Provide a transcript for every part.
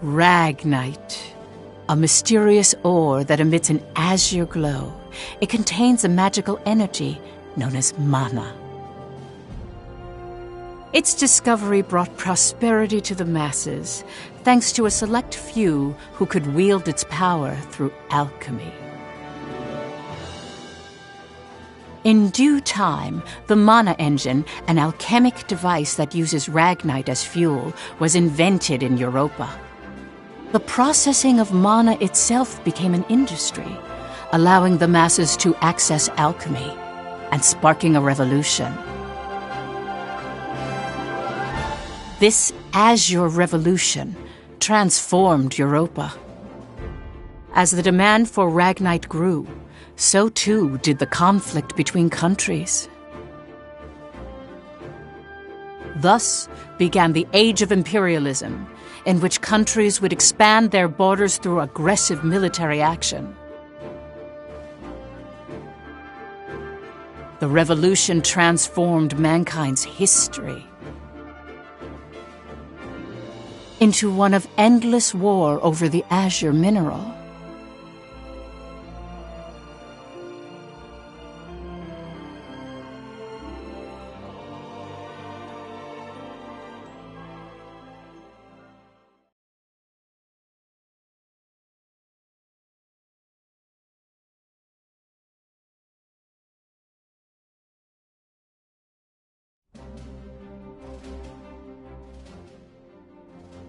Ragnite, a mysterious ore that emits an azure glow. It contains a magical energy known as mana. Its discovery brought prosperity to the masses, thanks to a select few who could wield its power through alchemy. In due time, the mana engine, an alchemic device that uses Ragnite as fuel, was invented in Europa. The processing of mana itself became an industry, allowing the masses to access alchemy and sparking a revolution. This Azure Revolution transformed Europa. As the demand for Ragnite grew, so too did the conflict between countries. Thus began the Age of Imperialism, in which countries would expand their borders through aggressive military action. The revolution transformed mankind's history into one of endless war over the azure mineral.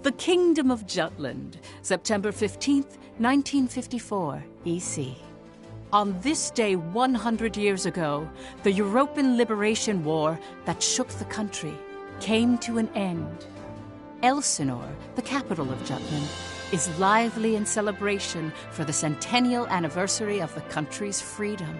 The Kingdom of Jutland, September 15th, 1954, EC. On this day 100 years ago, the European Liberation War that shook the country came to an end. Elsinore, the capital of Jutland, is lively in celebration for the centennial anniversary of the country's freedom.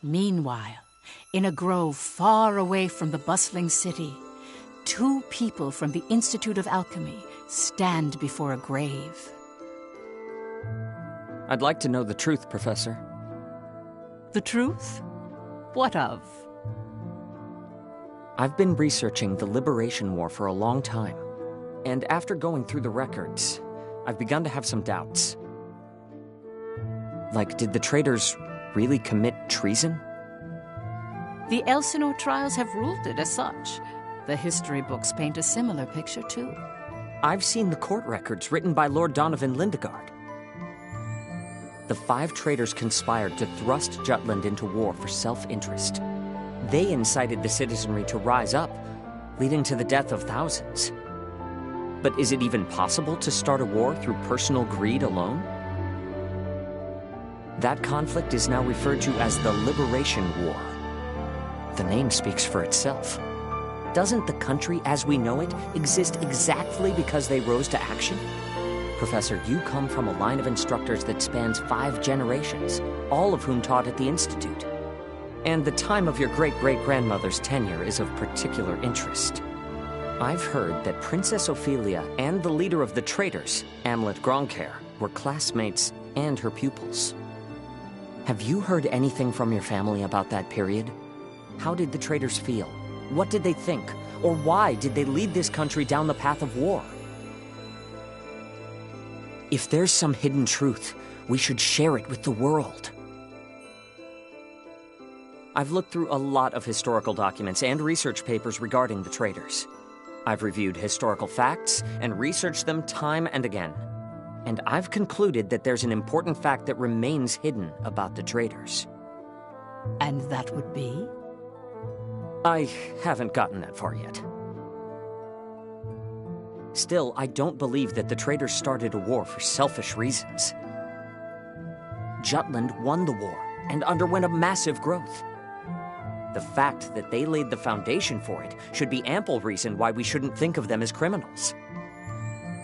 Meanwhile, in a grove far away from the bustling city, two people from the Institute of Alchemy stand before a grave. I'd like to know the truth, Professor. The truth? What of? I've been researching the Liberation War for a long time, and after going through the records, I've begun to have some doubts. Like, did the traitors really commit treason? The Elsinore trials have ruled it as such. The history books paint a similar picture, too. I've seen the court records written by Lord Donovan Lindegard. The 5 traitors conspired to thrust Jutland into war for self-interest. They incited the citizenry to rise up, leading to the death of thousands. But is it even possible to start a war through personal greed alone? That conflict is now referred to as the Liberation War. The name speaks for itself. Doesn't the country as we know it exist exactly because they rose to action? Professor, you come from a line of instructors that spans 5 generations, all of whom taught at the Institute. And the time of your great-great-grandmother's tenure is of particular interest. I've heard that Princess Ophelia and the leader of the traitors, Amlet Gronkair, were classmates and her pupils. Have you heard anything from your family about that period? How did the traitors feel? What did they think? Or why did they lead this country down the path of war? If there's some hidden truth, we should share it with the world. I've looked through a lot of historical documents and research papers regarding the traitors. I've reviewed historical facts and researched them time and again. And I've concluded that there's an important fact that remains hidden about the traitors. And that would be? I haven't gotten that far yet. Still, I don't believe that the traitors started a war for selfish reasons. Jutland won the war and underwent a massive growth. The fact that they laid the foundation for it should be ample reason why we shouldn't think of them as criminals.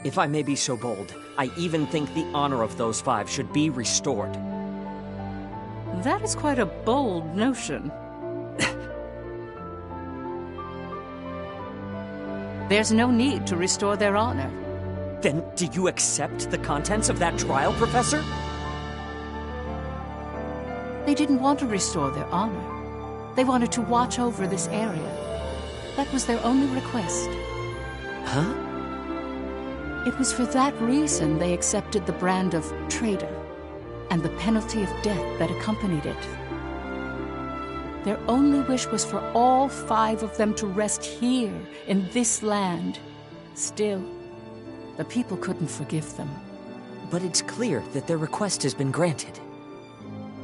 If I may be so bold, I even think the honor of those 5 should be restored. That is quite a bold notion. There's no need to restore their honor. Then do you accept the contents of that trial, Professor? They didn't want to restore their honor. They wanted to watch over this area. That was their only request. Huh? It was for that reason they accepted the brand of traitor and the penalty of death that accompanied it. Their only wish was for all 5 of them to rest here in this land. Still, the people couldn't forgive them. But it's clear that their request has been granted.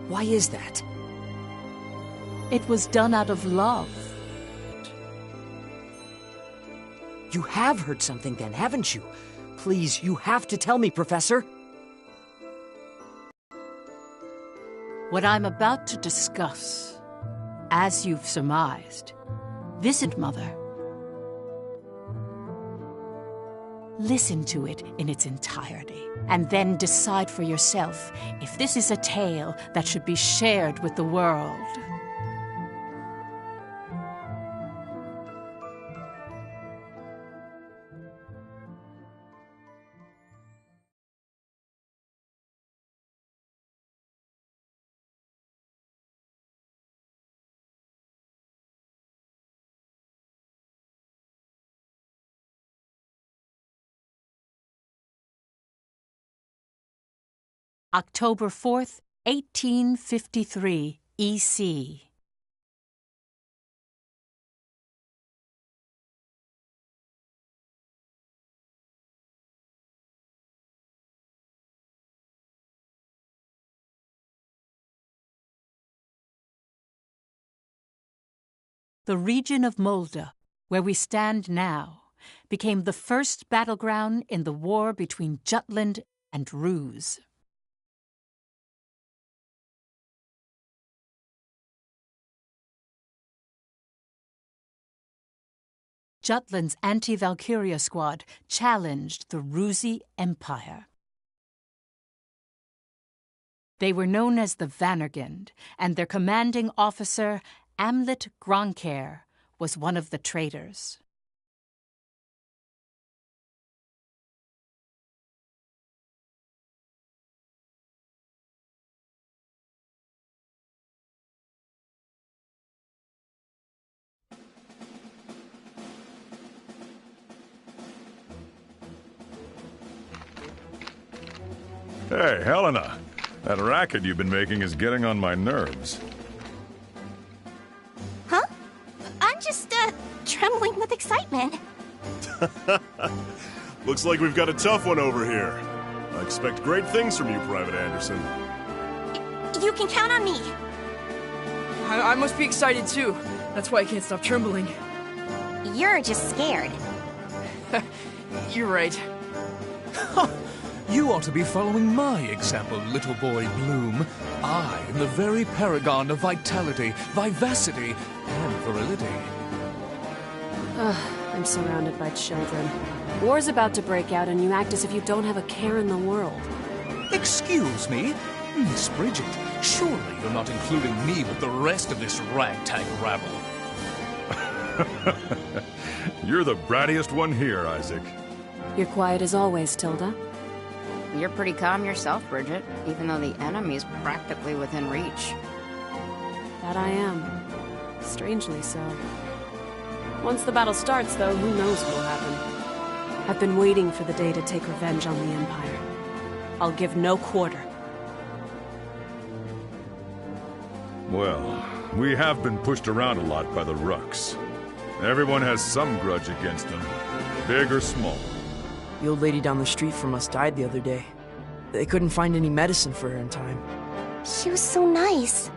Why is that? It was done out of love. You have heard something then, haven't you? Please, you have to tell me, Professor. What I'm about to discuss, as you've surmised, isn't, Mother. Listen to it in its entirety, and then decide for yourself if this is a tale that should be shared with the world. October 4th, 1853, EC. The region of Molde, where we stand now, became the first battleground in the war between Jutland and Ruse. Jutland's anti-Valkyria squad challenged the Rusi Empire. They were known as the Vannergund, and their commanding officer, Amlet Gronkair, was one of the traitors. Hey, Helena. That racket you've been making is getting on my nerves. Huh? I'm just, trembling with excitement. Looks like we've got a tough one over here. I expect great things from you, Private Anderson. You can count on me. I must be excited too. That's why I can't stop trembling. You're just scared. You're right. You ought to be following my example, little boy Bloom. I am the very paragon of vitality, vivacity, and virility. I'm surrounded by children. War's about to break out and you act as if you don't have a care in the world. Excuse me? Miss Bridget, surely you're not including me with the rest of this ragtag rabble. You're the brattiest one here, Isaac. You're quiet as always, Tilda. You're pretty calm yourself, Bridget, even though the enemy's practically within reach. That I am. Strangely so. Once the battle starts, though, who knows what'll happen. I've been waiting for the day to take revenge on the Empire. I'll give no quarter. Well, we have been pushed around a lot by the Rucks. Everyone has some grudge against them, big or small. The old lady down the street from us died the other day. They couldn't find any medicine for her in time. She was so nice.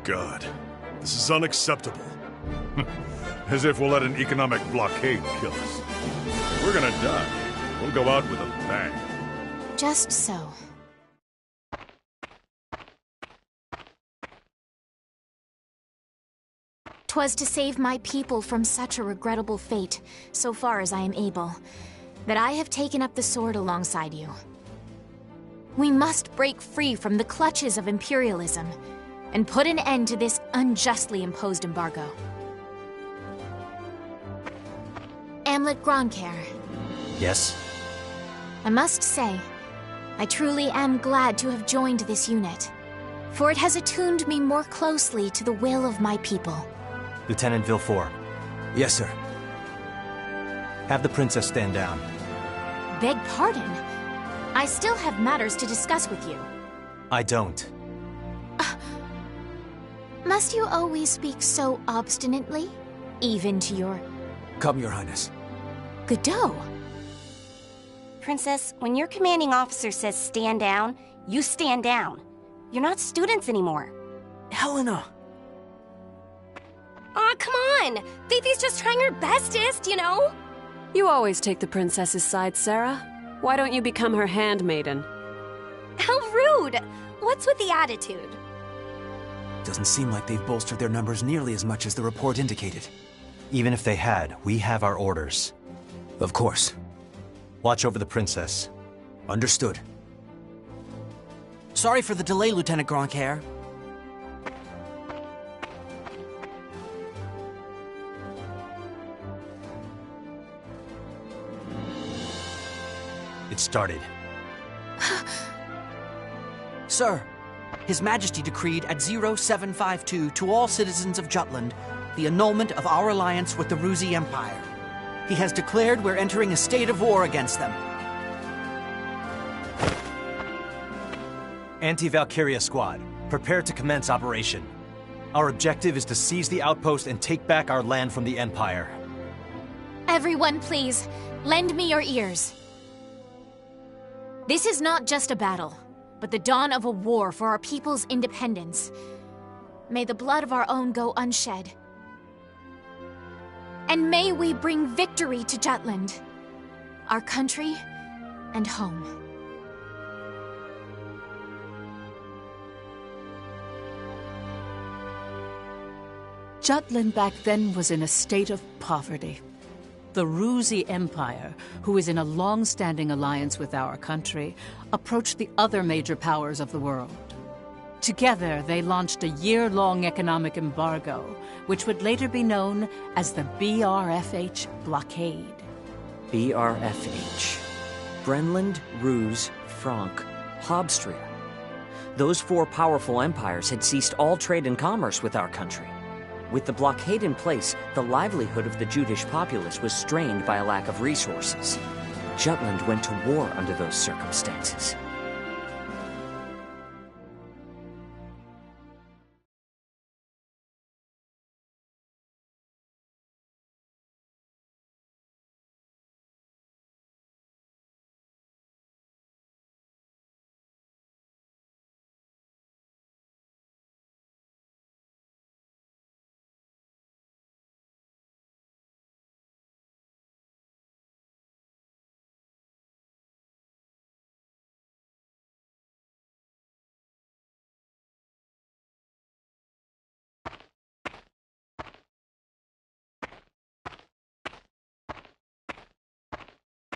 God, this is unacceptable. As if we'll let an economic blockade kill us. If we're gonna die, we'll go out with a bang. Just so. 'Twas to save my people from such a regrettable fate, so far as I am able, that I have taken up the sword alongside you. We must break free from the clutches of imperialism and put an end to this unjustly imposed embargo. Amlet Gronkair. Yes? I must say, I truly am glad to have joined this unit, for it has attuned me more closely to the will of my people. Lieutenant Villefort. Yes, sir. Have the princess stand down. Beg pardon? I still have matters to discuss with you. I don't. Must you always speak so obstinately? Even to your... Come, Your Highness. Godot? Princess, when your commanding officer says stand down, you stand down. You're not students anymore. Helena! Aw, come on! Fifi's just trying her bestest, you know? You always take the princess's side, Sarah. Why don't you become her handmaiden? How rude! What's with the attitude? Doesn't seem like they've bolstered their numbers nearly as much as the report indicated. Even if they had, we have our orders. Of course. Watch over the princess. Understood. Sorry for the delay, Lieutenant Gronkair. It started. Sir, His Majesty decreed at 0752 to all citizens of Jutland the annulment of our alliance with the Ruzi Empire. He has declared we're entering a state of war against them. Anti-Valkyria Squad, prepare to commence operation. Our objective is to seize the outpost and take back our land from the Empire. Everyone, please, lend me your ears. This is not just a battle, but the dawn of a war for our people's independence. May the blood of our own go unshed. And may we bring victory to Jutland, our country and home. Jutland back then was in a state of poverty. The Ruzi Empire, who is in a long-standing alliance with our country, approached the other major powers of the world. Together, they launched a year-long economic embargo, which would later be known as the BRFH blockade. BRFH. Brenland, Ruse, Frank, Habstria. Those four powerful empires had ceased all trade and commerce with our country. With the blockade in place, the livelihood of the Judish populace was strained by a lack of resources. Jutland went to war under those circumstances.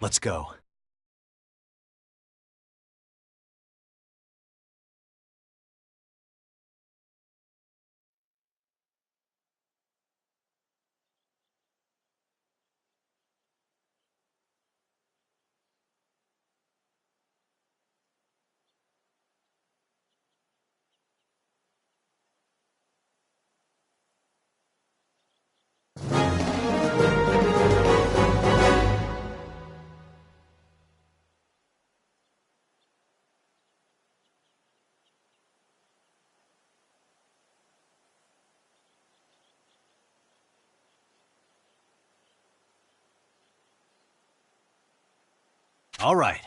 Let's go. All right.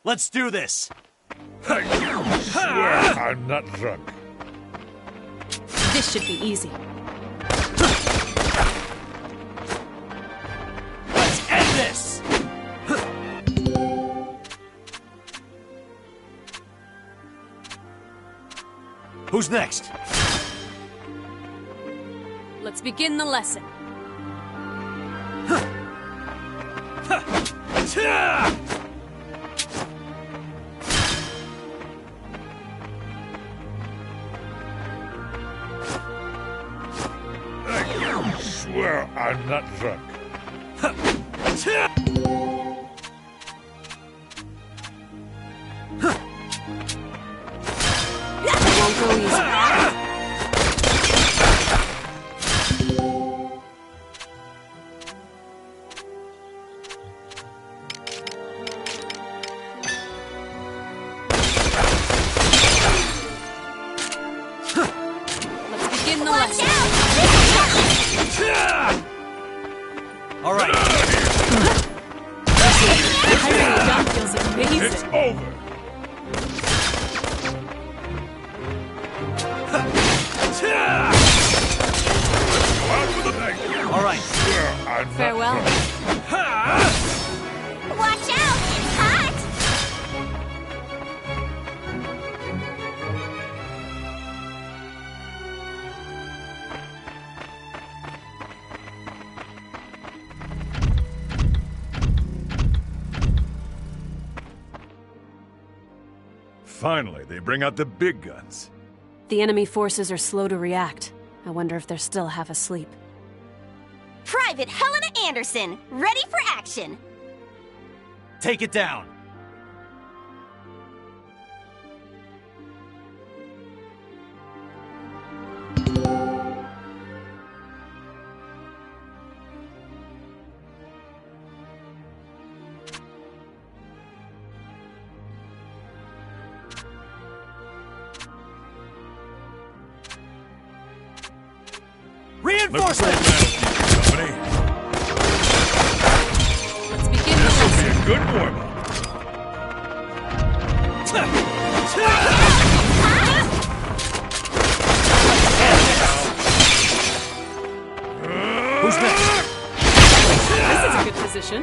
Let's do this! I swear I'm not drunk. This should be easy. Let's end this! Who's next? Let's begin the lesson. I swear I'm not drunk. It won't go easy. Let's begin the lesson. All right. Pirate jump feels amazing. It's over. Go out with a bang. All right. Swear I'm not Farewell. drunk. Watch out! It's hot! Finally, they bring out the big guns. The enemy forces are slow to react. I wonder if they're still half asleep. Private Helena Anderson, ready for action! Take it down. Reinforcements! Company. Let's begin the This will be lesson. a good warm-up. Who's next? This is a good position.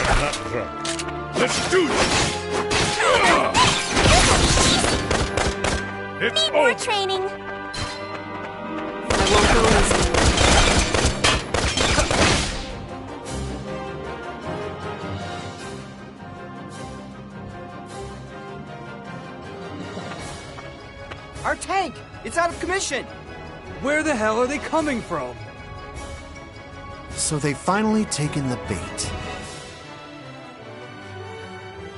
I'm not drunk. Let's do this. It's Need more over. training. I won't go easy. Our tank! It's out of commission! Where the hell are they coming from? So they've finally taken the bait.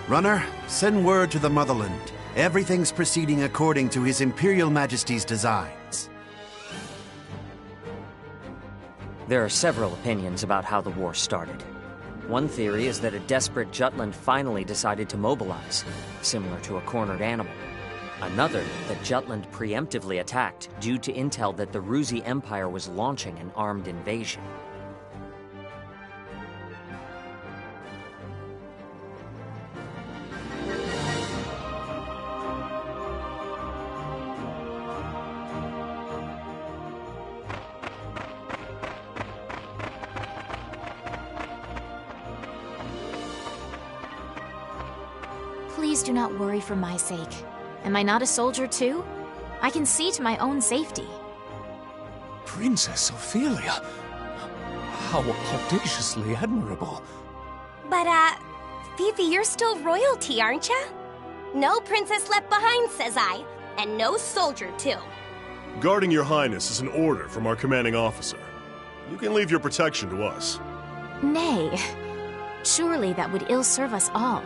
Runner, send word to the motherland. Everything's proceeding according to His Imperial Majesty's designs. There are several opinions about how the war started. One theory is that a desperate Jutland finally decided to mobilize, similar to a cornered animal. Another, that Jutland preemptively attacked due to intel that the Ruzi Empire was launching an armed invasion. Please do not worry for my sake. Am I not a soldier too? I can see to my own safety. Princess Ophelia. How audaciously admirable. But, Fifi, you're still royalty, aren't ya? No princess left behind, says I. And no soldier, too. Guarding your highness is an order from our commanding officer. You can leave your protection to us. Nay. Surely that would ill serve us all.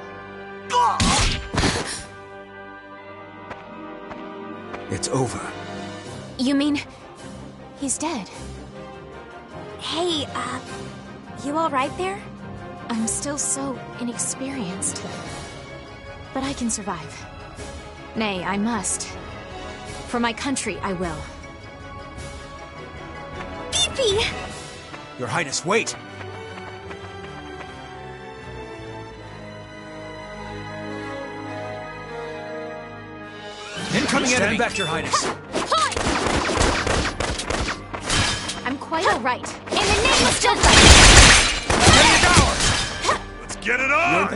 It's over. You mean... he's dead? Hey, you alright there? I'm still so inexperienced. But I can survive. Nay, I must. For my country, I will. Fifi! Your Highness, wait! Incoming enemy! Stand back, Your Highness. I'm quite all right. In the name of justice! Let's get it on!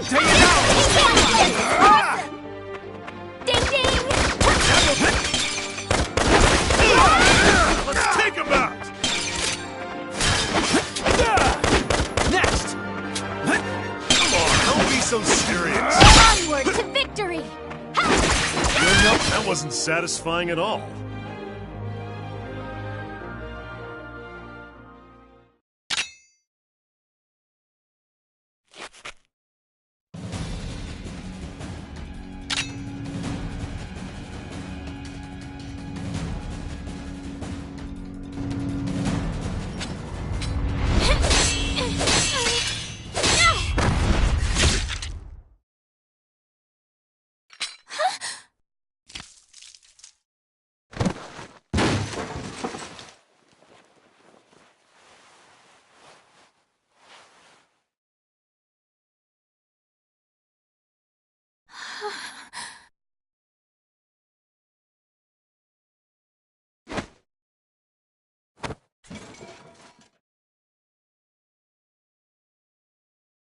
Ding ding! Let's take him out! Next! Come on, don't be so serious. Onward to victory! Nope, that wasn't satisfying at all.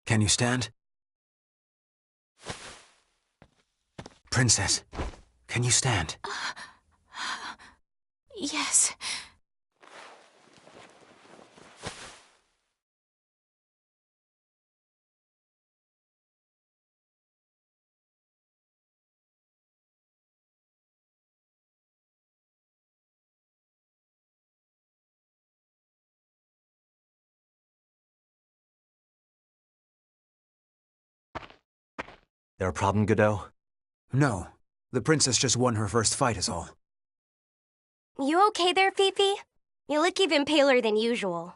Can you stand? Princess, can you stand? Yes. There a problem, Godot? No. The princess just won her first fight is all. You okay there, Fifi? You look even paler than usual.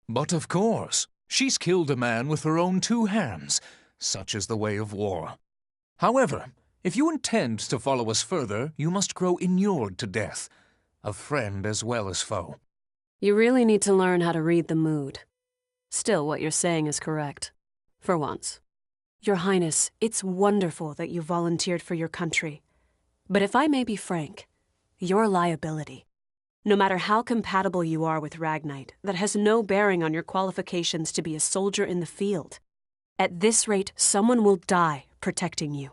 But of course, she's killed a man with her own 2 hands. Such is the way of war. However, if you intend to follow us further, you must grow inured to death, a friend as well as foe. You really need to learn how to read the mood. Still, what you're saying is correct. For once. Your Highness, it's wonderful that you volunteered for your country. But if I may be frank, you're a liability. No matter how compatible you are with Ragnite, that has no bearing on your qualifications to be a soldier in the field. At this rate, someone will die protecting you.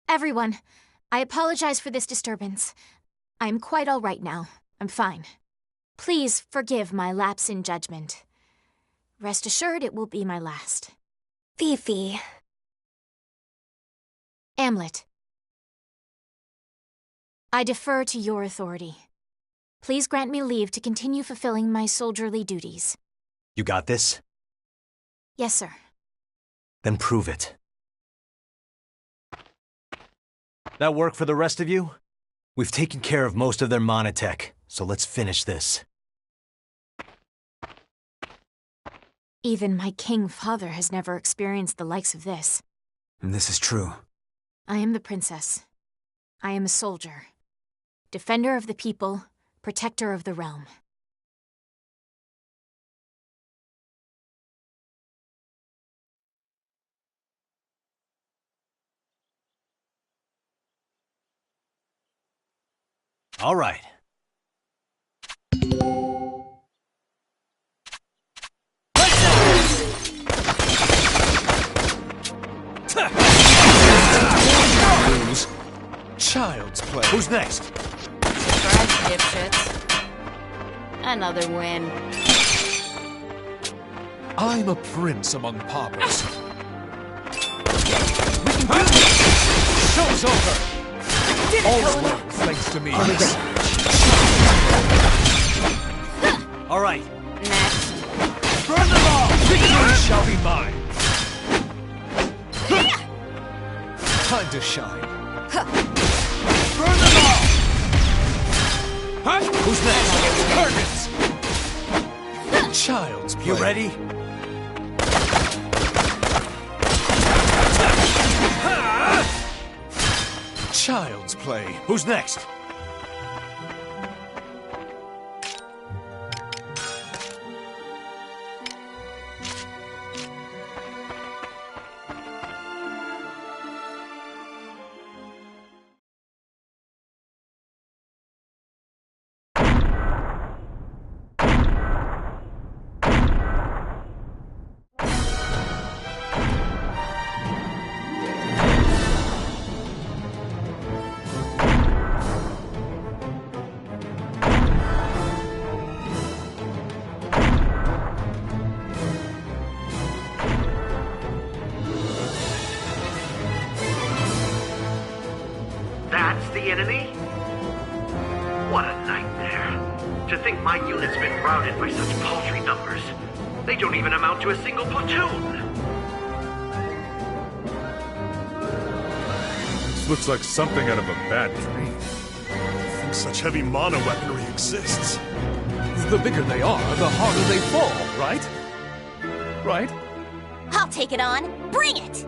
Everyone, I apologize for this disturbance. I'm quite all right now. I'm fine. Please forgive my lapse in judgment. Rest assured it will be my last. Fifi. Amlet. I defer to your authority. Please grant me leave to continue fulfilling my soldierly duties. You got this? Yes, sir. Then prove it. That work for the rest of you? We've taken care of most of their monotech, so let's finish this. Even my king father has never experienced the likes of this. This is true. I am the princess. I am a soldier. Defender of the people, protector of the realm. All right. Child's play. Who's next? Surprise, dipshits. Another win. I'm a prince among paupers. Show's over. All's well, thanks to me. All right. Next. Burn them all! Victory shall be mine. Time to shine. Burn them all! Huh? Who's next? Targets. Child's play. You ready? Child's play. Who's next? enemy? What a nightmare. To think my unit's been routed by such paltry numbers. They don't even amount to a single platoon. This looks like something out of a bad dream. I think such heavy mono weaponry exists. The bigger they are, the harder they fall, right? Right? I'll take it on. Bring it!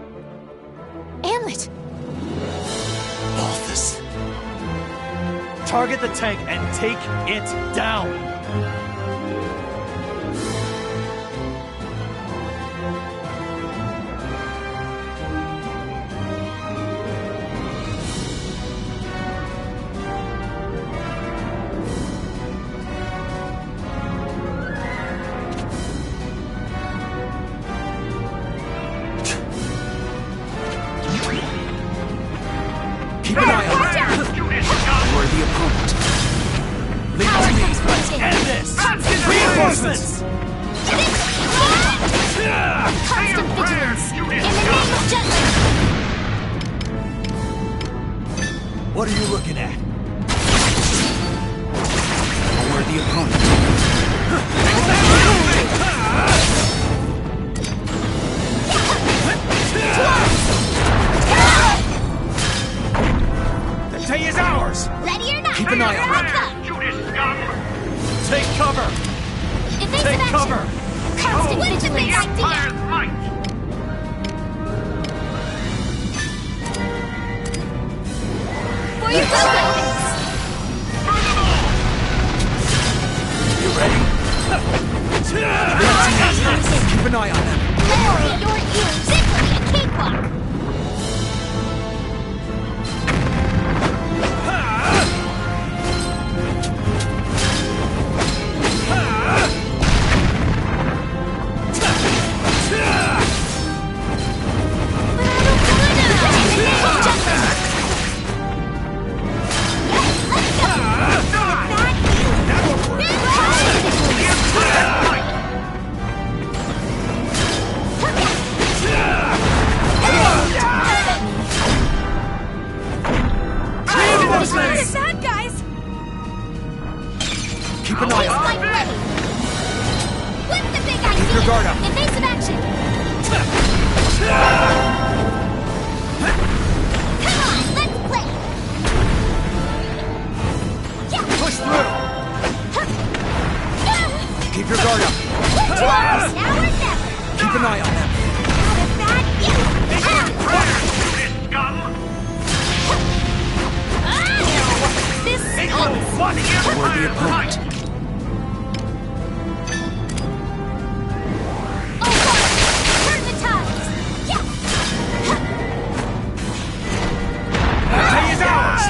Amlet! Balthus. Target the tank and take it down! Keep an eye on it. Worthy opponent. Leave it to me. End this! Reinforcements! Constant vigilance! In the name of Jutland! What are you looking at? A worthy opponent. The day is ours! Ready or not? Keep an eye on it. Take cover! Evasive Take action! cover! Constant vigilance! Idea! For your weapons! You ready? Keep an eye on them. Literally, your ears! Simply a cakewalk! Bad guys! Keep an eye on them. What's the big idea? Keep your guard up. Evasive action! Come on, let's play! Push through! Keep your guard up. Now or never! Keep an eye on them. This A worthy opponent. turn the tides! The day is ours!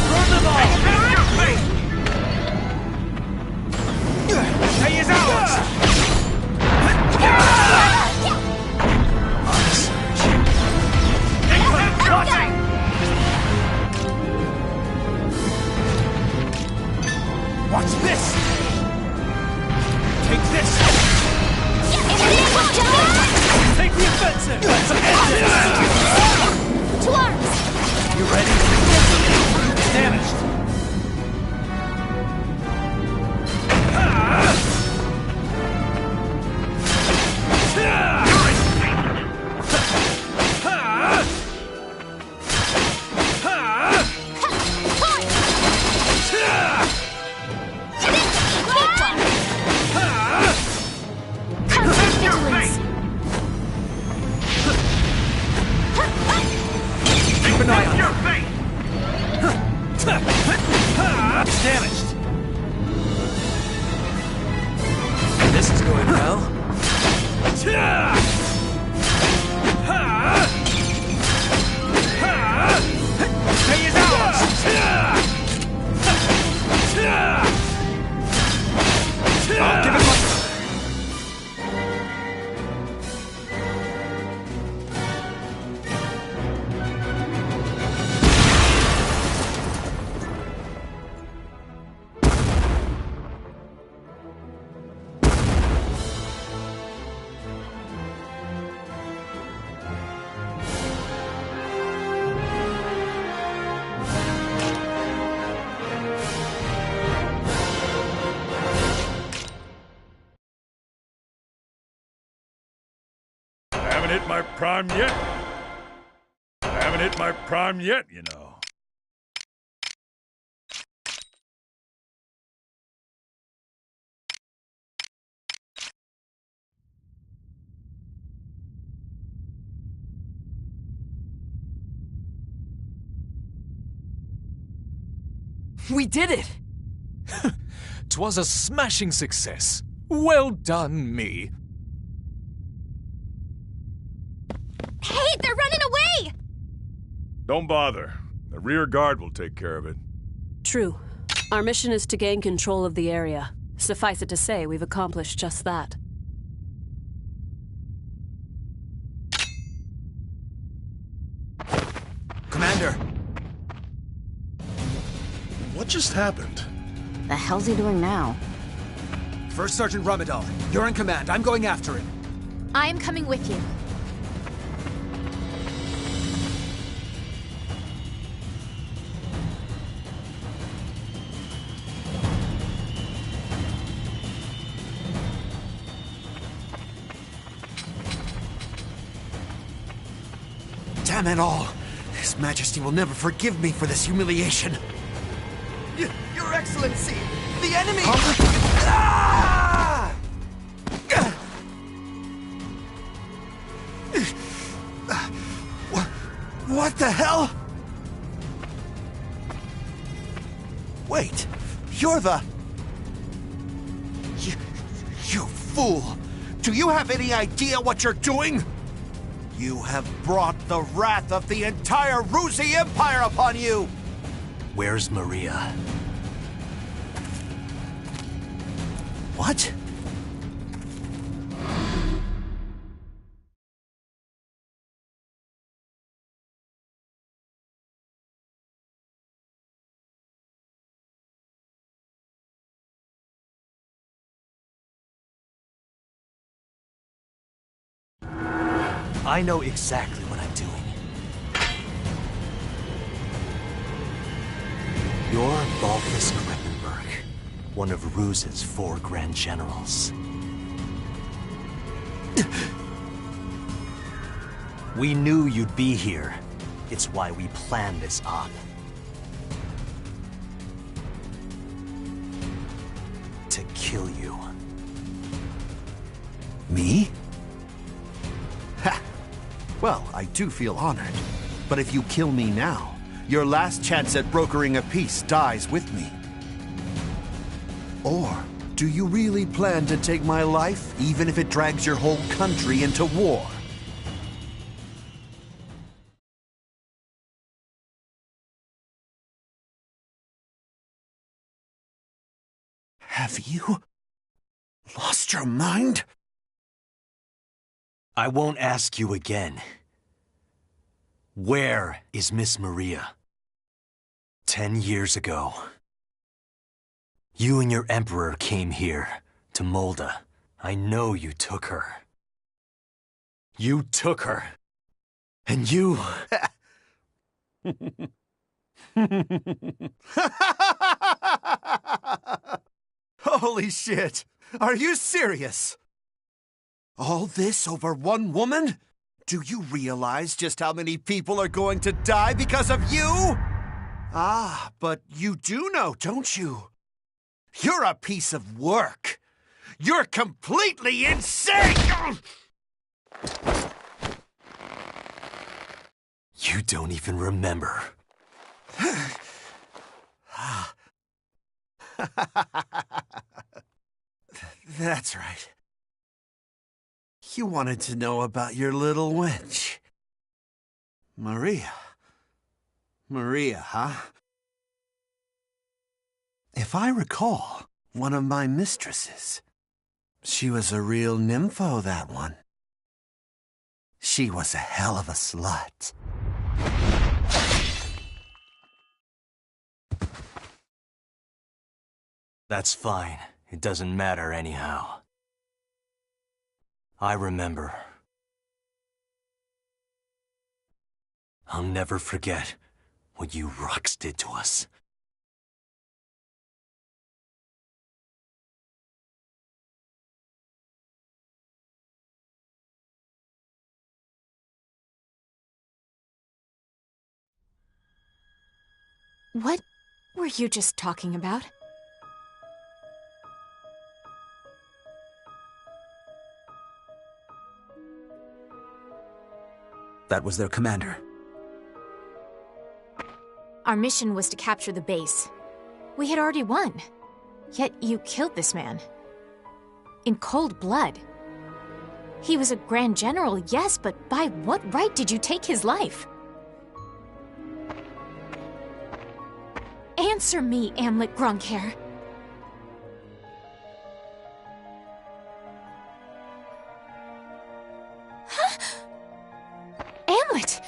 Throw them all! The day is ours! Watch this! Take this! Take the offensive! Let's end this! To arms! You ready? Damaged! Keep an eye on them. Your face! haven't hit my prime yet. I haven't hit my prime yet, you know. We did it! 'Twas a smashing success. Well done, me. Hey, they're running away! Don't bother. The rear guard will take care of it. True. Our mission is to gain control of the area. Suffice it to say, we've accomplished just that. Commander! What just happened? The hell's he doing now? First Sergeant Ramadan, you're in command. I'm going after him. I am coming with you. Damn it all! His Majesty will never forgive me for this humiliation. Your Excellency! The enemy! Ah! What the hell? Wait, you're the... You fool! Do you have any idea what you're doing? You have brought the wrath of the entire Ruzi Empire upon you! Where's Maria? What? I know exactly what I'm doing. You're Balthus Kreppenberg, one of Ruz's 4 Grand Generals. We knew you'd be here. It's why we planned this op. To kill you. Me? Ha! Well, I do feel honored. But if you kill me now, your last chance at brokering a peace dies with me. Or do you really plan to take my life, even if it drags your whole country into war? Have you lost your mind? I won't ask you again. Where is Miss Maria? 10 years ago, you and your Emperor came here, to Molda. I know you took her. You took her. And you... Holy shit! Are you serious? All this over one woman? Do you realize just how many people are going to die because of you? Ah, but you do know, don't you? You're a piece of work. You're completely insane! You don't even remember. That's right. You wanted to know about your little wench. Maria. Maria, huh? If I recall, one of my mistresses. She was a real nympho, that one. She was a hell of a slut. That's fine. It doesn't matter anyhow. I remember. I'll never forget what you Rux did to us. What were you just talking about? That was their commander. Our mission was to capture the base. We had already won. Yet you killed this man. In cold blood. He was a Grand General, yes, but by what right did you take his life? Answer me, Amlet Grunker. Huh? Amlet!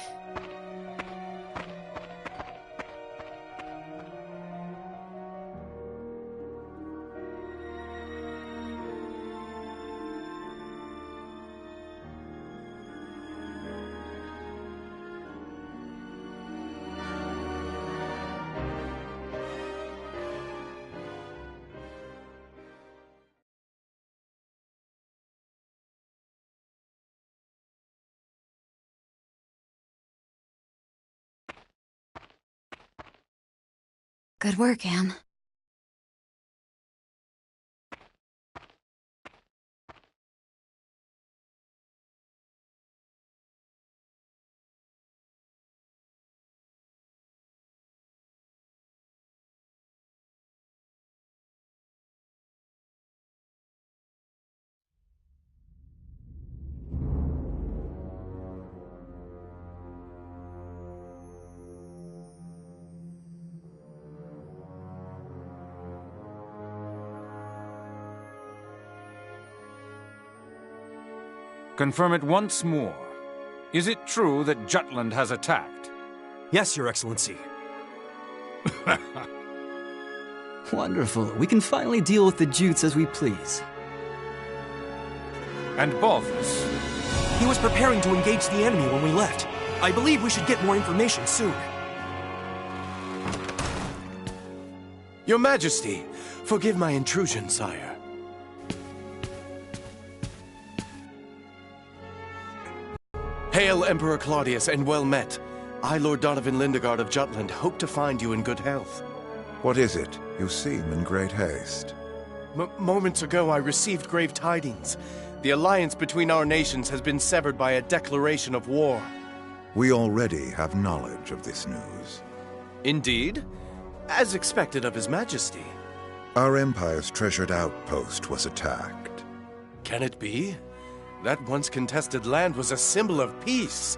Good work, Am. Confirm it once more. Is it true that Jutland has attacked? Yes, Your Excellency. Wonderful. We can finally deal with the Jutes as we please. And Balthus? He was preparing to engage the enemy when we left. I believe we should get more information soon. Your Majesty, forgive my intrusion, sire. Hail, Emperor Claudius, and well met. I, Lord Donovan Lindegard of Jutland, hope to find you in good health. What is it? You seem in great haste. Moments ago, I received grave tidings. The alliance between our nations has been severed by a declaration of war. We already have knowledge of this news. Indeed? As expected of His Majesty. Our Empire's treasured outpost was attacked. Can it be? That once contested land was a symbol of peace.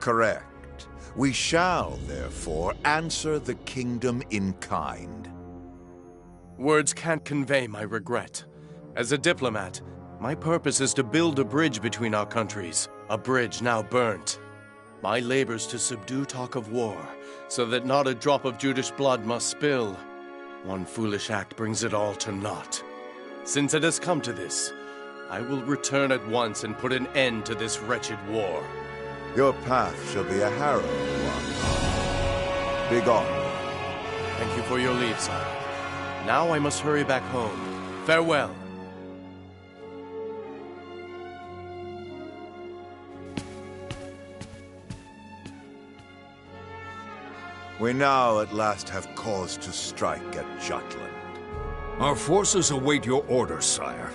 Correct. We shall, therefore, answer the kingdom in kind. Words can't convey my regret. As a diplomat, my purpose is to build a bridge between our countries, a bridge now burnt. My labors to subdue talk of war, so that not a drop of Judish blood must spill. One foolish act brings it all to naught. Since it has come to this, I will return at once and put an end to this wretched war. Your path shall be a harrowed one. Begone. Thank you for your leave, sire. Now I must hurry back home. Farewell. We now at last have cause to strike at Jutland. Our forces await your orders, sire.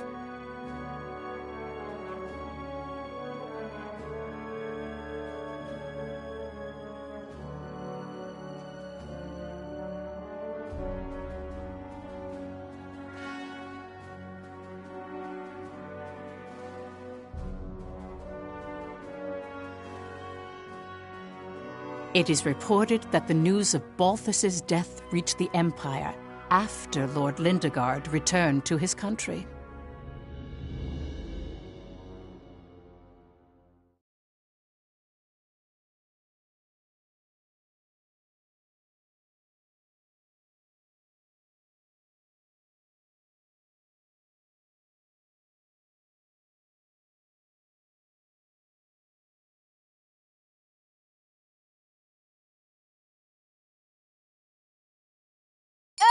It is reported that the news of Balthus's death reached the Empire after Lord Lindegard returned to his country.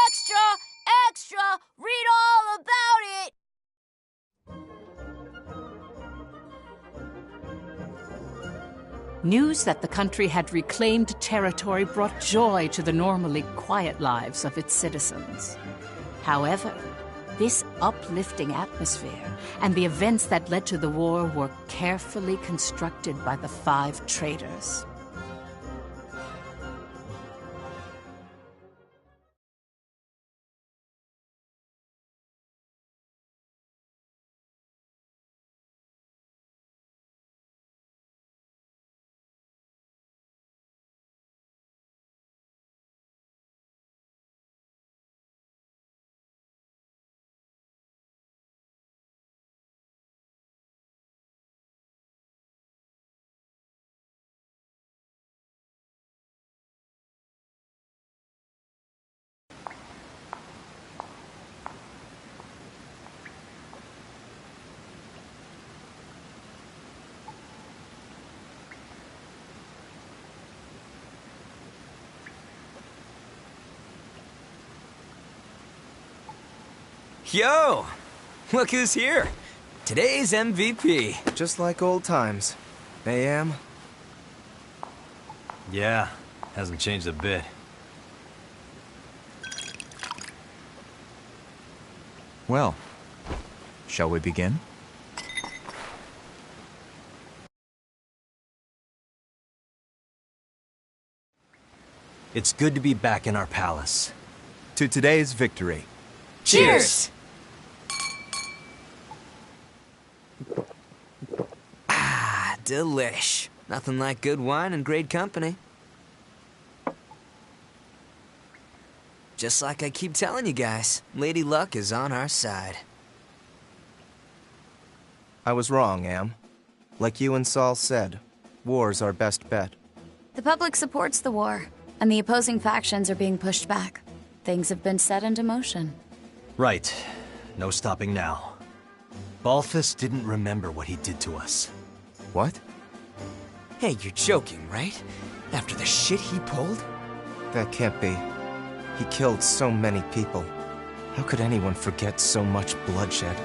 Extra! Extra! Read all about it! News that the country had reclaimed territory brought joy to the normally quiet lives of its citizens. However, this uplifting atmosphere and the events that led to the war were carefully constructed by the 5 traitors. Yo! Look who's here! Today's MVP. Just like old times. AM? Yeah, hasn't changed a bit. Well, shall we begin? It's good to be back in our palace. To today's victory. Cheers! Ah, delish. Nothing like good wine and great company. Just like I keep telling you guys, Lady Luck is on our side. I was wrong, Am. Like you and Saul said, war's our best bet. The public supports the war, and the opposing factions are being pushed back. Things have been set into motion. Right. No stopping now. Balthus didn't remember what he did to us. What? Hey, you're joking, right? After the shit he pulled? That can't be. He killed so many people. How could anyone forget so much bloodshed?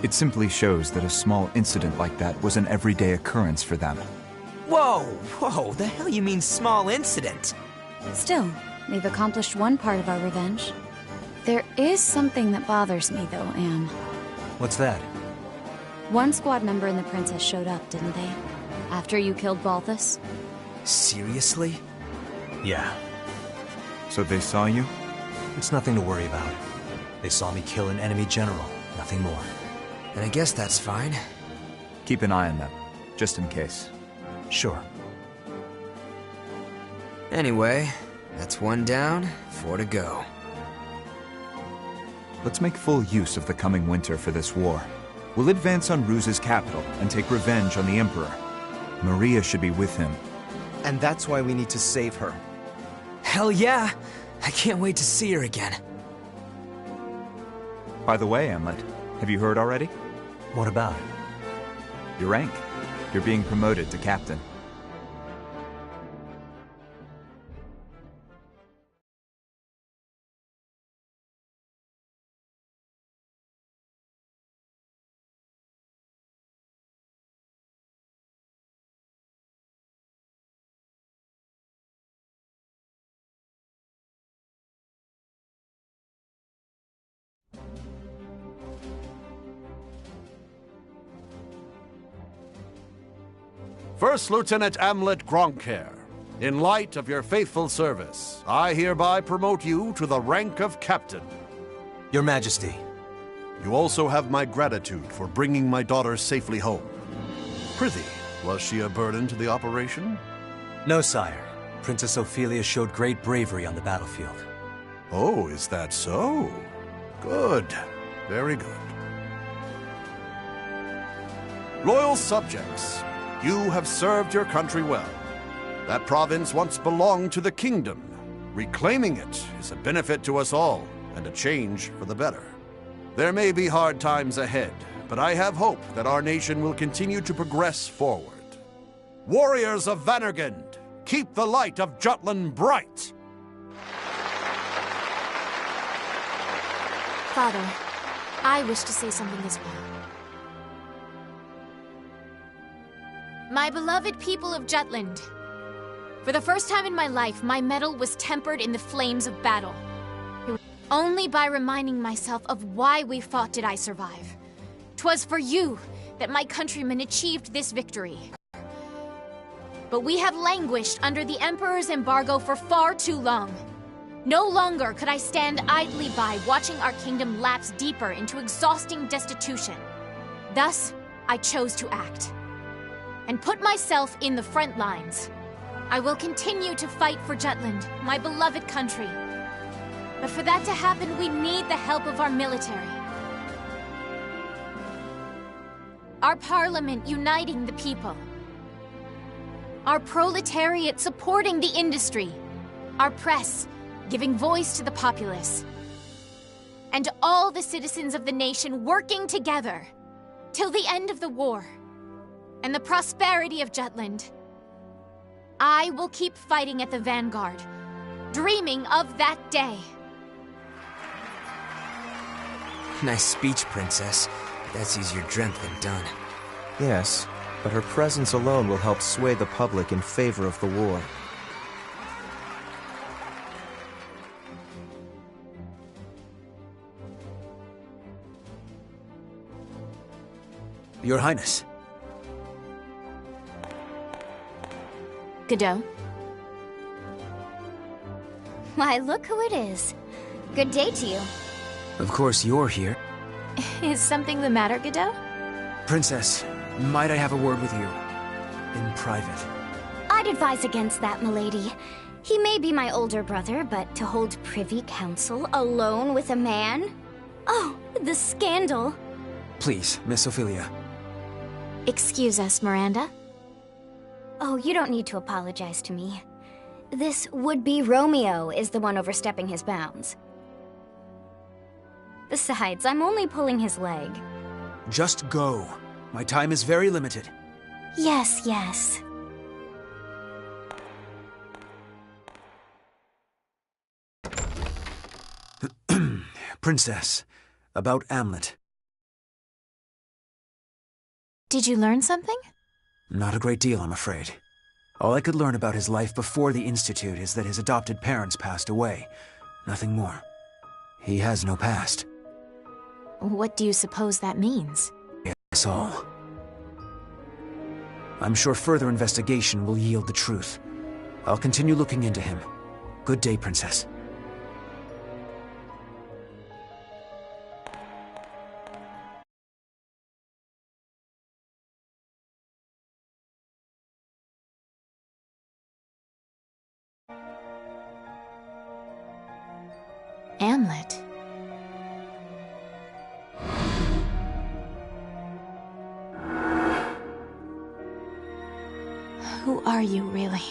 It simply shows that a small incident like that was an everyday occurrence for them. Whoa, the hell you mean small incident? Still, they've accomplished one part of our revenge. There is something that bothers me, though, Am. What's that? One squad member and the princess showed up, didn't they? After you killed Balthus? Seriously? Yeah. So they saw you? It's nothing to worry about. They saw me kill an enemy general, nothing more. And I guess that's fine. Keep an eye on them, just in case. Sure. Anyway, that's 1 down, 4 to go. Let's make full use of the coming winter for this war. We'll advance on Ruse's capital and take revenge on the Emperor. Maria should be with him. And that's why we need to save her. Hell yeah! I can't wait to see her again. By the way, Amlet, have you heard already? What about? Your rank. You're being promoted to captain. First Lieutenant Amlet Gronkair, in light of your faithful service, I hereby promote you to the rank of Captain. Your Majesty. You also have my gratitude for bringing my daughter safely home. Prithee, was she a burden to the operation? No, sire. Princess Ophelia showed great bravery on the battlefield. Oh, is that so? Good. Very good. Loyal subjects, you have served your country well. That province once belonged to the kingdom. Reclaiming it is a benefit to us all, and a change for the better. There may be hard times ahead, but I have hope that our nation will continue to progress forward. Warriors of Vannergund, keep the light of Jutland bright! Father, I wish to say something as well. My beloved people of Jutland. For the first time in my life, my mettle was tempered in the flames of battle. Only by reminding myself of why we fought did I survive. 'Twas for you that my countrymen achieved this victory. But we have languished under the Emperor's embargo for far too long. No longer could I stand idly by watching our kingdom lapse deeper into exhausting destitution. Thus, I chose to act and put myself in the front lines. I will continue to fight for Jutland, my beloved country. But for that to happen, we need the help of our military. Our parliament uniting the people. Our proletariat supporting the industry. Our press giving voice to the populace. And all the citizens of the nation working together till the end of the war and the prosperity of Jutland. I will keep fighting at the vanguard, dreaming of that day. Nice speech, Princess. That's easier dreamt than done. Yes, but her presence alone will help sway the public in favor of the war. Your Highness. Godot? Why, look who it is. Good day to you. Of course you're here. Is something the matter, Godot? Princess, might I have a word with you? In private. I'd advise against that, milady. He may be my older brother, but to hold privy council alone with a man? Oh, the scandal. Please, Miss Ophelia. Excuse us, Miranda. Oh, you don't need to apologize to me. This would-be Romeo is the one overstepping his bounds. Besides, I'm only pulling his leg. Just go. My time is very limited. Yes, yes. Princess, about Amlet. Did you learn something? Not a great deal, I'm afraid. All I could learn about his life before the Institute is that his adopted parents passed away. Nothing more. He has no past. What do you suppose that means? That's all. I'm sure further investigation will yield the truth. I'll continue looking into him. Good day, Princess. Amlet. Who are you, really?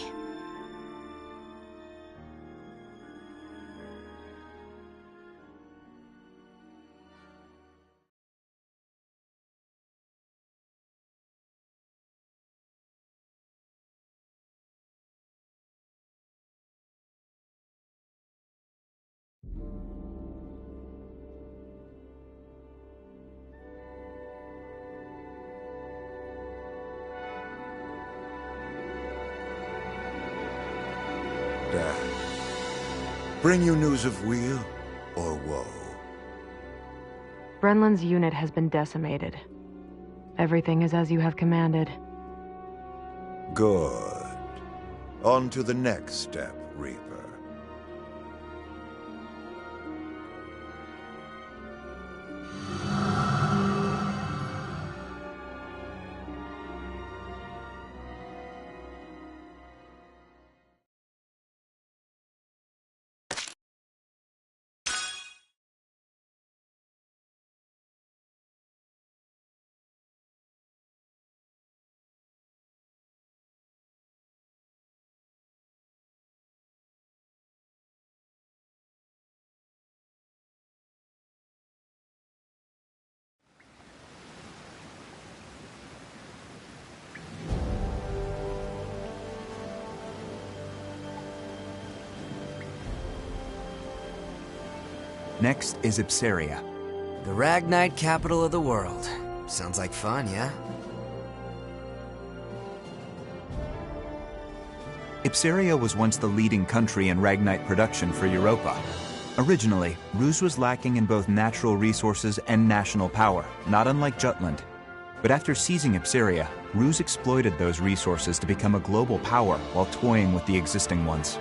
Bring you news of weal or woe? Brenlin's unit has been decimated. Everything is as you have commanded. Good. On to the next step, Reaper. Next is Ipsaria. The Ragnite capital of the world. Sounds like fun, yeah? Ipsaria was once the leading country in Ragnite production for Europa. Originally, Ruse was lacking in both natural resources and national power, not unlike Jutland. But after seizing Ipsaria, Ruse exploited those resources to become a global power while toying with the existing ones.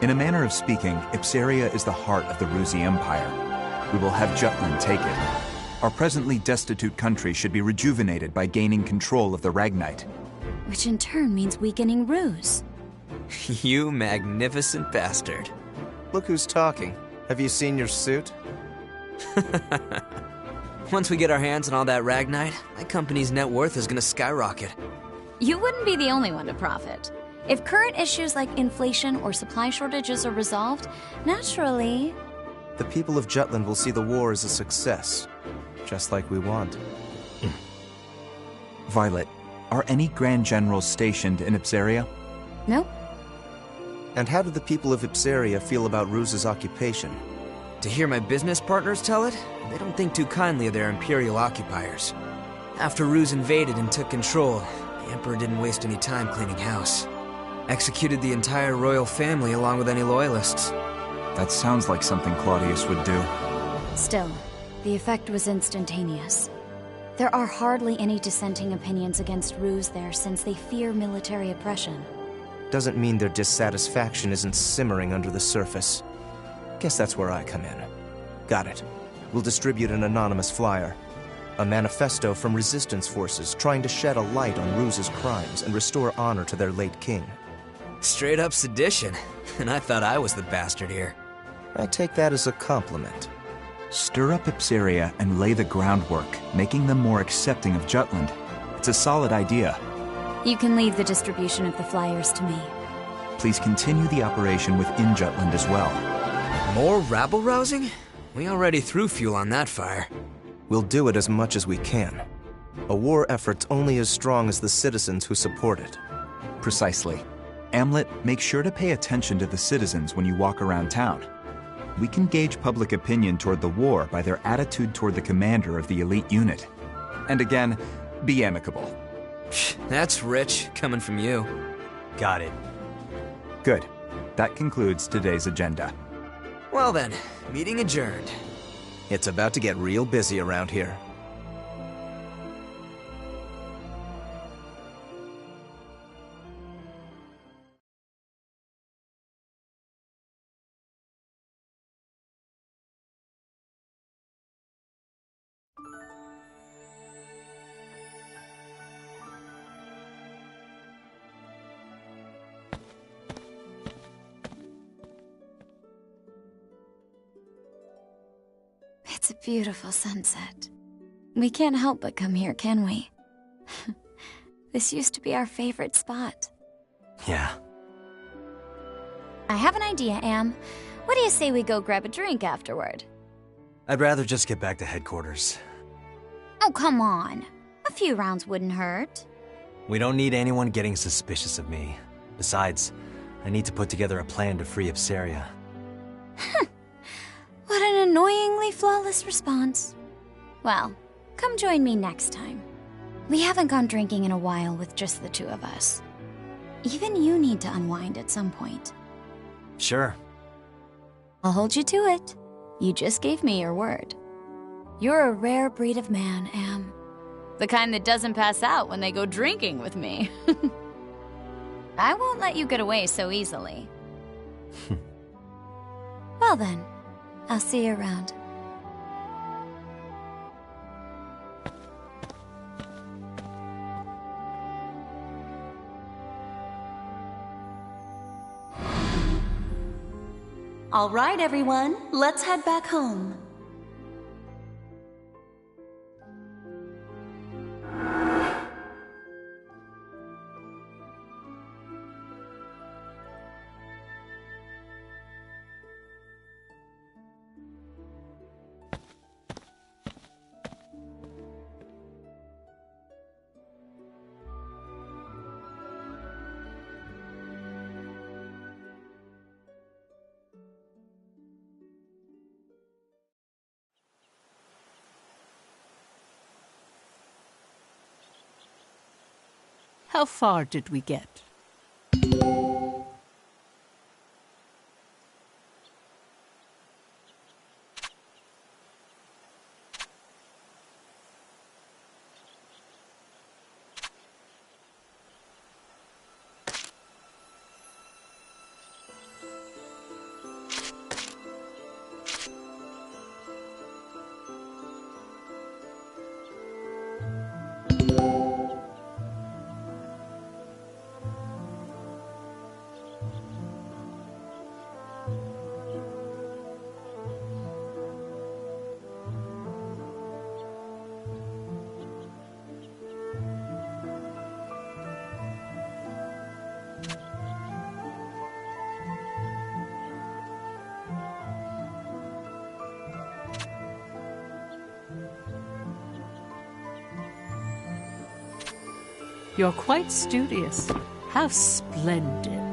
In a manner of speaking, Ipsaria is the heart of the Rusi Empire. We will have Jutland take it. Our presently destitute country should be rejuvenated by gaining control of the Ragnite. Which in turn means weakening Ruse. You magnificent bastard. Look who's talking. Have you seen your suit? Once we get our hands on all that Ragnite, my company's net worth is gonna skyrocket. You wouldn't be the only one to profit. If current issues like inflation or supply shortages are resolved, naturally... The people of Jutland will see the war as a success, just like we want. Violet, are any Grand Generals stationed in Ipsaria? Nope. And how do the people of Ipsaria feel about Ruse's occupation? To hear my business partners tell it, they don't think too kindly of their Imperial occupiers. After Ruse invaded and took control, the Emperor didn't waste any time cleaning house. Executed the entire royal family along with any loyalists. That sounds like something Claudius would do. Still, the effect was instantaneous. There are hardly any dissenting opinions against Ruse there since they fear military oppression. Doesn't mean their dissatisfaction isn't simmering under the surface. Guess that's where I come in. Got it. We'll distribute an anonymous flyer. A manifesto from resistance forces trying to shed a light on Ruse's crimes and restore honor to their late king. Straight up sedition. And I thought I was the bastard here. I take that as a compliment. Stir up Ipsaria and lay the groundwork, making them more accepting of Jutland. It's a solid idea. You can leave the distribution of the flyers to me. Please continue the operation within Jutland as well. More rabble-rousing? We already threw fuel on that fire. We'll do it as much as we can. A war effort's only as strong as the citizens who support it. Precisely. Amlet, make sure to pay attention to the citizens when you walk around town. We can gauge public opinion toward the war by their attitude toward the commander of the elite unit. And again, be amicable. That's rich, coming from you. Got it. Good. That concludes today's agenda. Well then, meeting adjourned. It's about to get real busy around here. It's a beautiful sunset. We can't help but come here, can we? This used to be our favorite spot. Yeah. I have an idea, Am. What do you say we go grab a drink afterward? I'd rather just get back to headquarters. Oh, come on. A few rounds wouldn't hurt. We don't need anyone getting suspicious of me. Besides, I need to put together a plan to free Ipsaria. What an annoyingly flawless response. Well, come join me next time. We haven't gone drinking in a while with just the two of us. Even you need to unwind at some point. Sure. I'll hold you to it. You just gave me your word. You're a rare breed of man, Am. The kind that doesn't pass out when they go drinking with me. I won't let you get away so easily. Well then, I'll see you around. All right, everyone, let's head back home. How far did we get? You're quite studious. How splendid.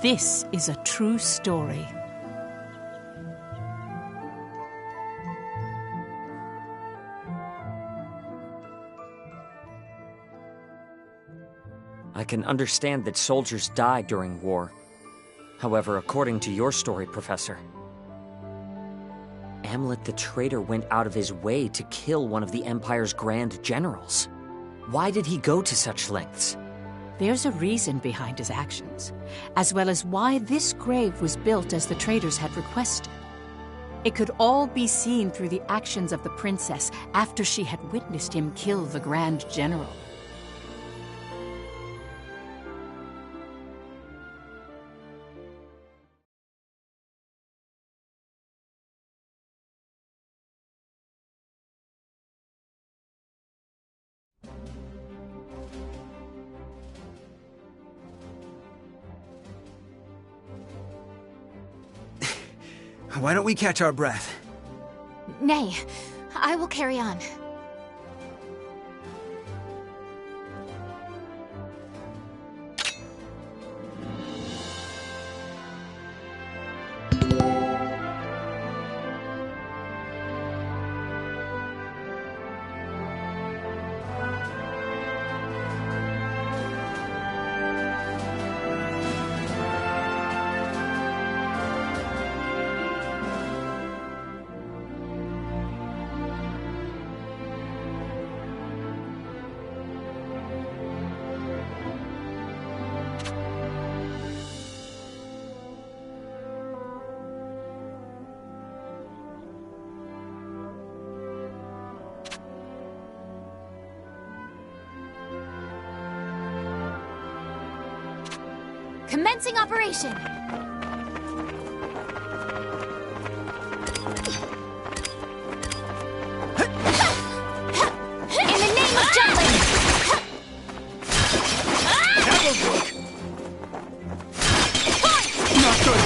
This is a true story. I can understand that soldiers die during war. However, according to your story, Professor, Amlet the traitor went out of his way to kill one of the Empire's grand generals. Why did he go to such lengths? There's a reason behind his actions, as well as why this grave was built as the traders had requested. It could all be seen through the actions of the princess after she had witnessed him kill the Grand General. Why don't we catch our breath? Nay, I will carry on. Commencing operation! In the name of Jutland! That'll work! Not good!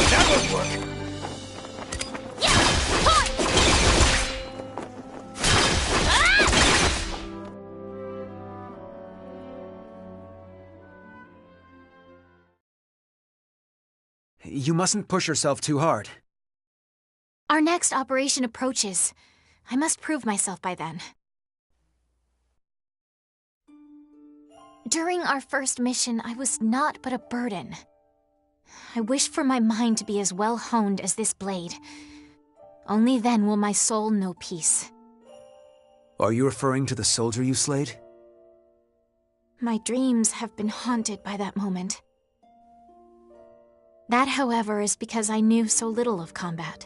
That'll work! You mustn't push yourself too hard. Our next operation approaches. I must prove myself by then. During our first mission, I was naught but a burden. I wish for my mind to be as well honed as this blade. Only then will my soul know peace. Are you referring to the soldier you slayed? My dreams have been haunted by that moment. That, however, is because I knew so little of combat.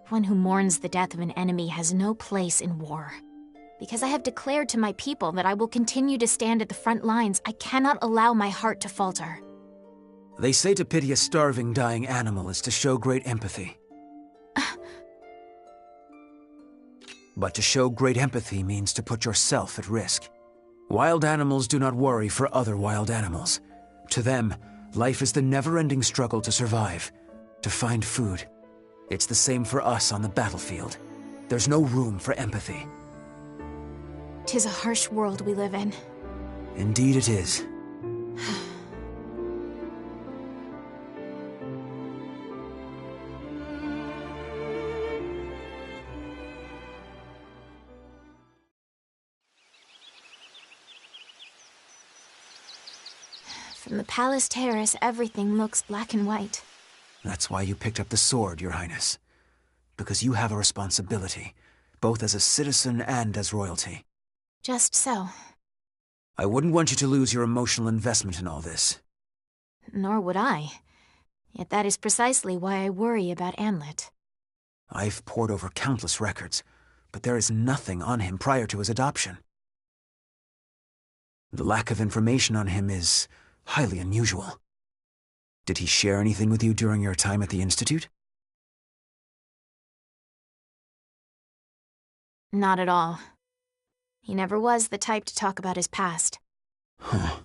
One who mourns the death of an enemy has no place in war. Because I have declared to my people that I will continue to stand at the front lines, I cannot allow my heart to falter. They say to pity a starving, dying animal is to show great empathy. But to show great empathy means to put yourself at risk. Wild animals do not worry for other wild animals. To them, life is the never-ending struggle to survive, to find food. It's the same for us on the battlefield. There's no room for empathy. 'Tis a harsh world we live in. Indeed it is. From the palace terrace, everything looks black and white. That's why you picked up the sword, Your Highness. Because you have a responsibility, both as a citizen and as royalty. Just so. I wouldn't want you to lose your emotional investment in all this. Nor would I. Yet that is precisely why I worry about Anlet. I've pored over countless records, but there is nothing on him prior to his adoption. The lack of information on him is highly unusual. Did he share anything with you during your time at the Institute? Not at all. He never was the type to talk about his past. Huh.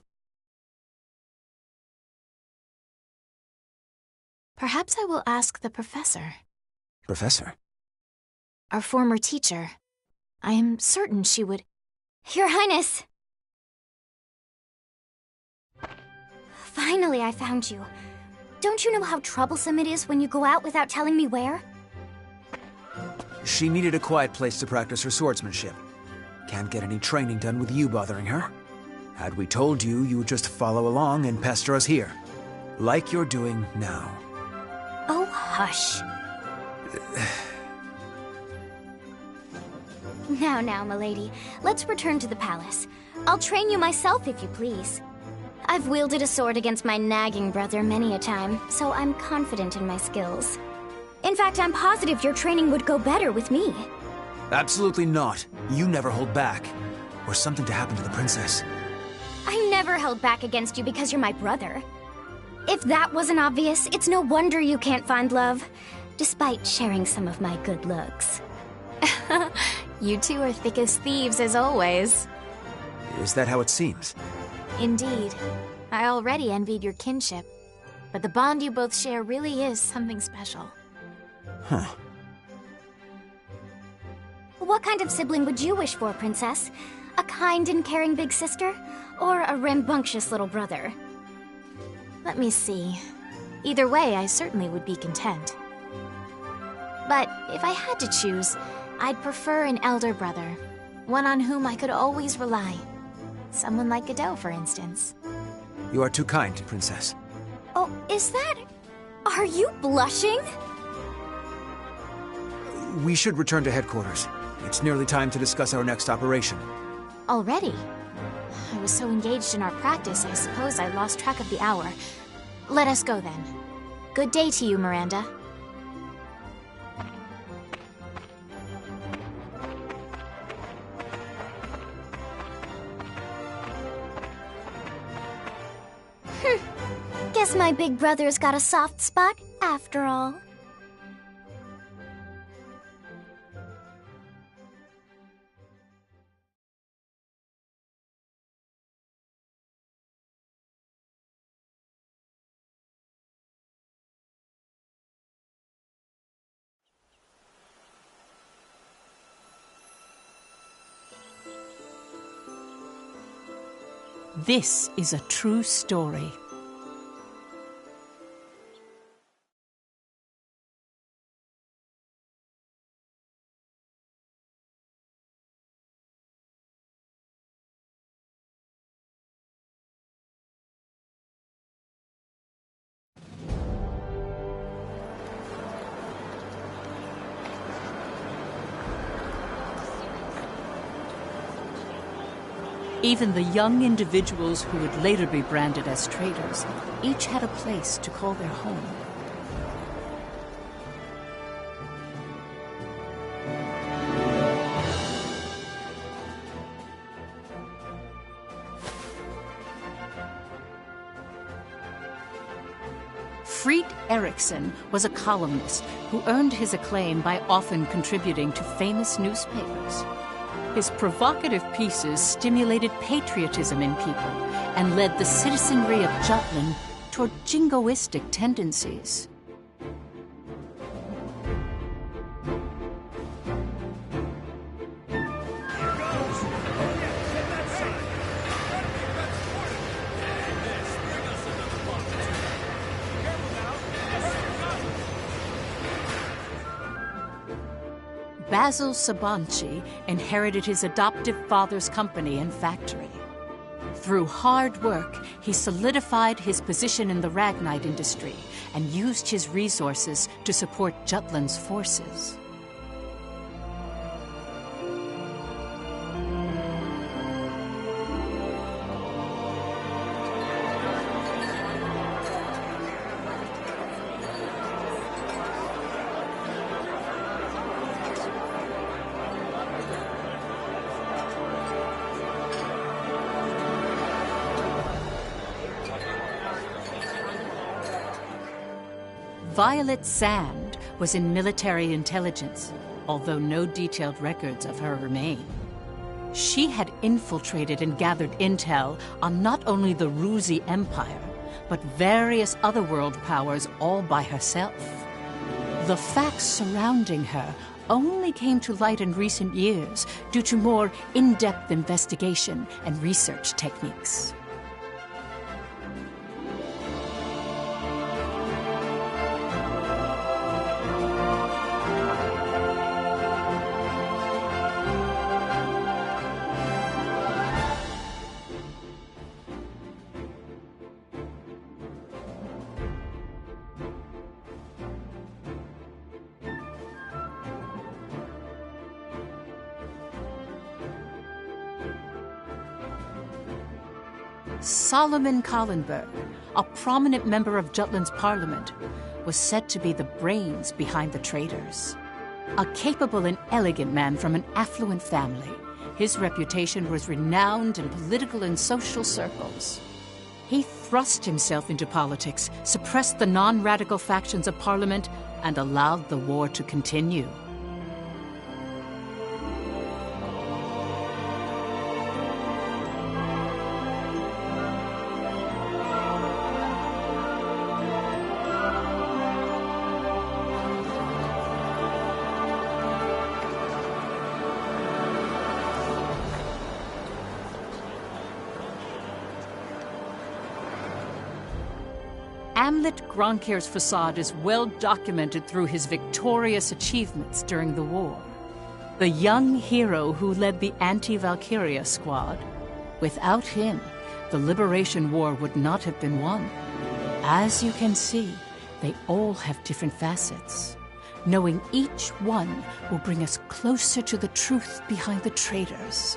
Perhaps I will ask the professor. Professor? Our former teacher. I am certain she would... Your Highness! Finally, I found you. Don't you know how troublesome it is when you go out without telling me where? She needed a quiet place to practice her swordsmanship. Can't get any training done with you bothering her. Had we told you, you would just follow along and pester us here. Like you're doing now. Oh, hush. Now, milady, let's return to the palace. I'll train you myself if you please. I've wielded a sword against my nagging brother many a time, so I'm confident in my skills. In fact, I'm positive your training would go better with me. Absolutely not. You never hold back. Or something to happen to the princess. I never held back against you because you're my brother. If that wasn't obvious, it's no wonder you can't find love, despite sharing some of my good looks. You two are thick as thieves, as always. Is that how it seems? Indeed. I already envied your kinship, but the bond you both share really is something special. Huh. What kind of sibling would you wish for, Princess? A kind and caring big sister? Or a rambunctious little brother? Let me see. Either way, I certainly would be content. But if I had to choose, I'd prefer an elder brother. One on whom I could always rely. Someone like Godot, for instance. You are too kind, Princess. Oh, is that... Are you blushing? We should return to headquarters. It's nearly time to discuss our next operation. Already? I was so engaged in our practice, I suppose I lost track of the hour. Let us go then. Good day to you, Miranda. Guess my big brother's got a soft spot, after all. This is a true story. Even the young individuals who would later be branded as traitors each had a place to call their home. Fried Eriksson was a columnist who earned his acclaim by often contributing to famous newspapers. His provocative pieces stimulated patriotism in people and led the citizenry of Jutland toward jingoistic tendencies. Basil Sabanci inherited his adoptive father's company and factory. Through hard work, he solidified his position in the Ragnite industry and used his resources to support Jutland's forces. Violet Sand was in military intelligence, although no detailed records of her remain. She had infiltrated and gathered intel on not only the Ruzi Empire, but various other world powers all by herself. The facts surrounding her only came to light in recent years due to more in-depth investigation and research techniques. Solomon Kallenberg, a prominent member of Jutland's parliament, was said to be the brains behind the traitors. A capable and elegant man from an affluent family, his reputation was renowned in political and social circles. He thrust himself into politics, suppressed the non-radical factions of Parliament, and allowed the war to continue. Amlet Gronkir's facade is well documented through his victorious achievements during the war. The young hero who led the anti-Valkyria squad. Without him, the Liberation War would not have been won. As you can see, they all have different facets. Knowing each one will bring us closer to the truth behind the traitors.